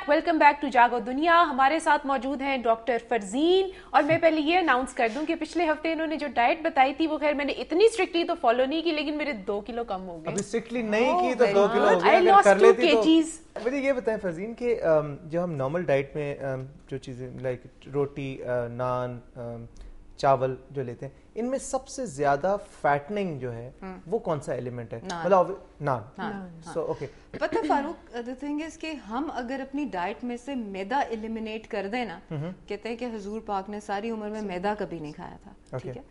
Welcome back to جاگو دنیا. ہمارے ساتھ موجود ہیں ڈاکٹر فرزین. اور میں پہلے یہ اناؤنس کر دوں کہ پچھلے ہفتے انہوں نے جو ڈائٹ بتائی تھی وہ خیر میں نے اتنی اسٹرکٹلی تو فالو نہیں کی, لیکن میرے 2 کلو کم ہو گئے. ابھی اسٹرکٹلی نہیں کی تو 2 کلو ہو گئے. اگر کر لیتی تو مجھے یہ بتائیں فرزین کہ جو ہم نارمل ڈائٹ میں جو چیزیں لائک روٹی, نان, چاول جو لیتے ہیں, ان میں سب سے زیادہ فیٹننگ جو ہے وہ کون سا ایلیمنٹ ہے؟ مطلب نان. سو اوکے, پتہ فاروق, the thing is کہ ہم اگر اپنی ڈائٹ میں سے میدا ایلیمینیٹ کر دیں نا, کہتے ہیں کہ حضور پاک نے ساری عمر میں میدا کبھی نہیں کھایا تھا. ٹھیک ہے,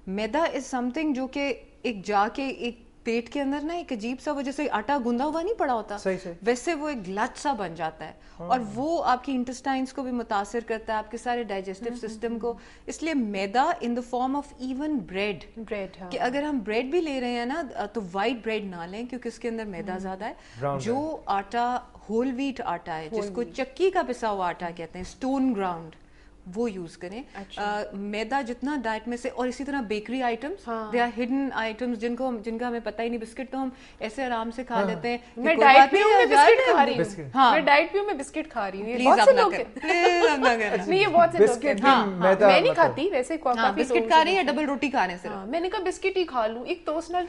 میدا از سم تھنگ جو کہ ایک جا کے ایک پیٹ کے اندر نا ایک عجیب سا, وہ جیسے آٹا گوندا ہوا نہیں پڑا ہوتا ویسے وہ ایک گلٹ سا بن جاتا ہے, اور وہ آپ کی انٹسٹائنس کو بھی متاثر کرتا ہے, آپ کے سارے ڈائجسٹو سسٹم کو. اس لیے maida in the form of even bread, کہ اگر ہم بریڈ بھی لے رہے ہیں نا تو وائٹ بریڈ نہ لیں کیونکہ اس کے اندر میدا زیادہ ہے. جو آٹا ہول ویٹ آٹا ہے جس کو چکی کا پسا ہوا آٹا کہتے ہیں, اسٹون گراؤنڈ, وہ یوز کریں. میدا جتنا ڈائٹ میں سے, اور اسی طرح bakery items, they are hidden items جن کا ہمیں پتہ ہی نہیں. بسکٹ تو ہم ایسے آرام سے کھا لیتے ہیں. میں ڈائٹ پہ ہوں, میں بسکٹ کھا رہی ہوں. میں ڈائٹ پہ ہوں, میں بسکٹ کھا رہی ہوں. پلیز آپ نہ کریں. نہیں, یہ بہت سے لوگ کہتے ہیں. میں نہیں کھاتی ویسے, بسکٹ کھا رہی ہے ڈبل روٹی کھانے سے. میں نے کہا بسکٹ ہی کھا لوں, ایک توسٹ نال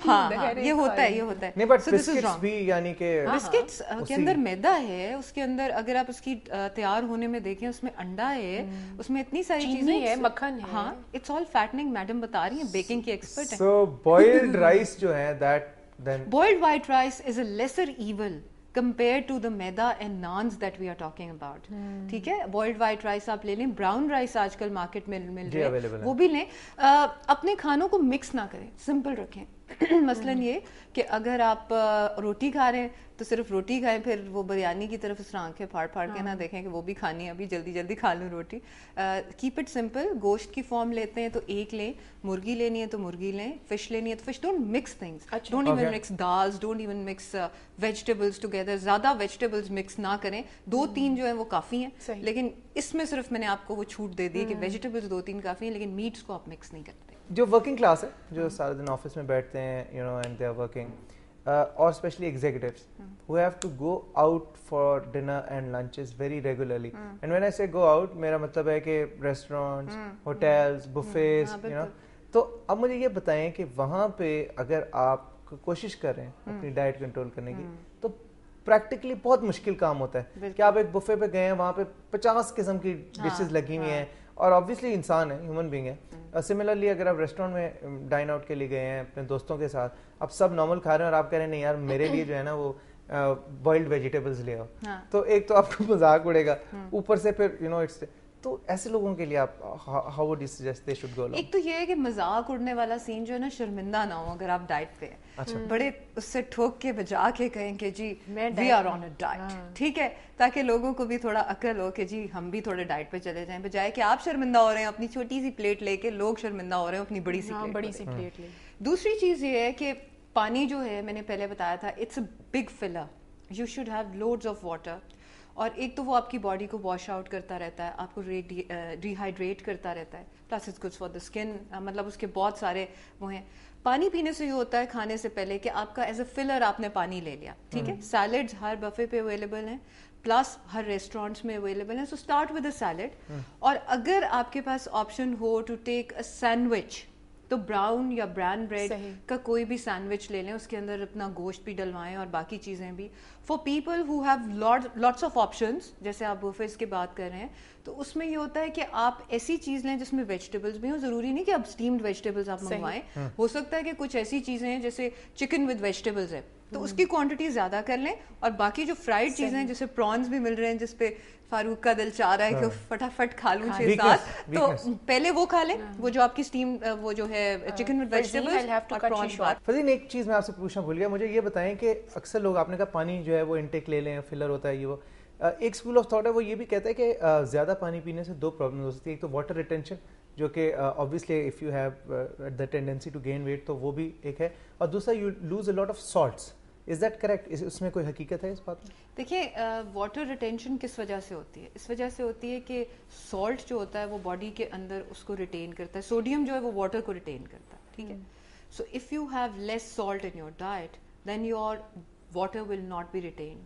یہ ہوتا ہے, یہ ہوتا ہے. نہیں بٹ بسکٹس بھی یعنی کہ بسکٹس کے اندر میدا ہے, اس کے اندر اگر آپ اس کی تیار ہونے میں دیکھیں اس میں انڈا ہے, اس میں اتنی ساری چیزیں ہے, مکھن ہے. ہاں, اٹس آل فیٹنگ. میڈم بتا رہی ہیں, بیکنگ کی ایکسپرٹ ہیں. سو بوائلڈ رائس جو ہے that then boiled white rice is a lesser evil compared to the maida and naans that we are talking about. ٹھیک ہے, boiled white rice آپ لے لیں, براؤن رائس آج کل مارکیٹ میں مل رہے ہیں, وہ بھی لیں. اپنے کھانوں کو مکس نہ کریں, سمپل رکھیں. مثلاً یہ کہ اگر آپ روٹی کھا رہے ہیں تو صرف روٹی کھائیں, پھر وہ بریانی کی طرف اس طرح آنکھیں پھاڑ کے نہ دیکھیں کہ وہ بھی کھانی ہے, ابھی جلدی جلدی کھا لوں روٹی. Keep it simple. گوشت کی فارم لیتے ہیں تو ایک لیں, مرغی لینی ہے تو مرغی لیں, فش لینی ہے تو fish. Don't mix things, don't even mix dals, don't even mix vegetables together. زیادہ ویجیٹیبلس مکس نہ کریں, 2-3 جو ہیں وہ کافی ہیں. لیکن اس میں صرف میں نے آپ کو وہ چھوٹ دے دی کہ ویجیٹیبلس 2-3 کافی ہیں, لیکن میٹس کو آپ مکس نہیں کرتے. جو ورکنگ کلاس ہے, جو سارے دن آفس میں بیٹھتے ہیں, you know, and they are working, اور specially executives who have to go out for dinner and lunches very regularly. And when I say go out, میرا مطلب ہے کہ ریسٹورینٹس, ہوٹلس, بفیز, یو نو. تو اب مجھے یہ بتائیں کہ وہاں پہ اگر آپ کوشش کر رہے ہیں اپنی ڈائٹ کنٹرول کرنے کی تو پریکٹیکلی بہت مشکل کام ہوتا ہے کہ آپ ایک بفے پہ گئے ہیں, وہاں پہ 50 قسم کی ڈشز لگی ہوئی ہیں, اور آبویسلی انسان ہے, ہیومن بینگ ہے. سملرلی اگر آپ ریسٹورینٹ میں ڈائن آؤٹ کے لیے گئے ہیں اپنے دوستوں کے ساتھ, اب سب نارمل کھا رہے ہیں اور آپ کہہ رہے ہیں نہیں یار میرے لیے جو ہے نا وہ بوائلڈ ویجیٹیبلز لے آؤ, تو ایک تو آپ کو مذاق اڑے گا, اوپر سے پھر یو نو اٹس. تو ایسے لوگوں کے لیے آپ how would you suggest they should go along؟ ایک تو یہ ہے کہ مذاق اڑنے والا سین جو ہے نا, شرمندہ نہ ہو اگر آپ ڈائٹ پہ ہیں, بڑے اس سے ٹھوک کے بجا کے کہیں کہ جی we are on a diet. ٹھیک ہے, تاکہ لوگوں کو بھی تھوڑا عقل ہو کہ جی ہم بھی تھوڑے ڈائٹ پہ چلے جائیں, بجائے کہ آپ شرمندہ ہو رہے ہیں اپنی چھوٹی سی پلیٹ لے کے, لوگ شرمندہ ہو رہے ہیں اپنی بڑی سی پلیٹ لے. دوسری چیز یہ ہے کہ پانی جو ہے, میں نے پہلے بتایا تھا, it's a big filler. You should have loads of water. اور ایک تو وہ آپ کی باڈی کو واش آؤٹ کرتا رہتا ہے, آپ کو ڈی ہائیڈریٹ کرتا رہتا ہے, plus it's good for the skin. مطلب اس کے بہت سارے وہ ہیں. پانی پینے سے یہ ہوتا ہے کھانے سے پہلے کہ آپ کا ایز اے فلر آپ نے پانی لے لیا. ٹھیک ہے, سیلڈز ہر بفے پہ اویلیبل ہیں, پلس ہر ریسٹورینٹس میں اویلیبل ہیں. So start with a salad. اور اگر آپ کے پاس آپشن ہو ٹو ٹیک اے سینڈوچ, تو براؤن یا بران بریڈ کا کوئی بھی سینڈوچ لے لیں, اس کے اندر اپنا گوشت بھی ڈلوائیں اور باقی چیزیں بھی. For people who have lots of options, جیسے آپ بفیز کی بات کر رہے ہیں, تو اس میں یہ ہوتا ہے کہ آپ ایسی چیز لیں جس میں ویجیٹیبلس بھی ہوں. ضروری نہیں کہ آپ اسٹیمڈ ویجیٹیبلس آپ منگوائیں, ہو سکتا ہے کہ کچھ ایسی چیزیں ہیں جیسے چکن ود ویجیٹیبلس ہے تو اس کی کوانٹٹی زیادہ کر لیں, اور باقی جو فرائڈ چیزیں ہیں جیسے پرانز بھی مل رہے ہیں جس پہ فاروق کا دل چاہ رہا ہے کہ فٹافٹ کھا لوں 6-7, تو پہلے وہ کھا لیں, وہ جو آپ کی اسٹیم وہ جو ہے چکن ود ویجیٹیبلس. فرزین ایک چیز میں آپ سے پوچھنا بھول گیا, مجھے یہ بتائیں کہ اکثر لوگ, آپ نے کہا پانی جو ہے وہ انٹیک لے لیں, فلر ہوتا ہے یہ وہ, ایک اسکول آف تھاٹ ہے وہ یہ بھی کہتا ہے کہ زیادہ پانی پینے سے 2 پرابلم ہو سکتی ہے. ایک تو واٹر ریٹینشن, جو کہ obviously if you have the tendency to gain weight, تو وہ بھی ایک ہے, اور دوسرا you lose a lot of salts. Is that correct? اس میں کوئی حقیقت ہے اس بات میں؟ دیکھیے, واٹر ریٹینشن کس وجہ سے ہوتی ہے؟ اس وجہ سے ہوتی ہے کہ سالٹ جو ہوتا ہے وہ باڈی کے اندر اس کو ریٹین کرتا ہے, سوڈیم جو ہے وہ واٹر کو ریٹین کرتا ہے. ٹھیک ہے, So if you have less salt in your diet, then your water will not be retained.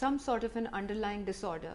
some sort of an underlying disorder,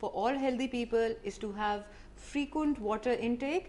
for all healthy people is to have frequent water intake.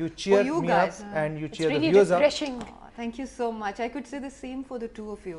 You cheer me up and you cheer the viewers up. Thank you so much. I could say the same for the two of you.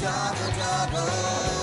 Jago, jago.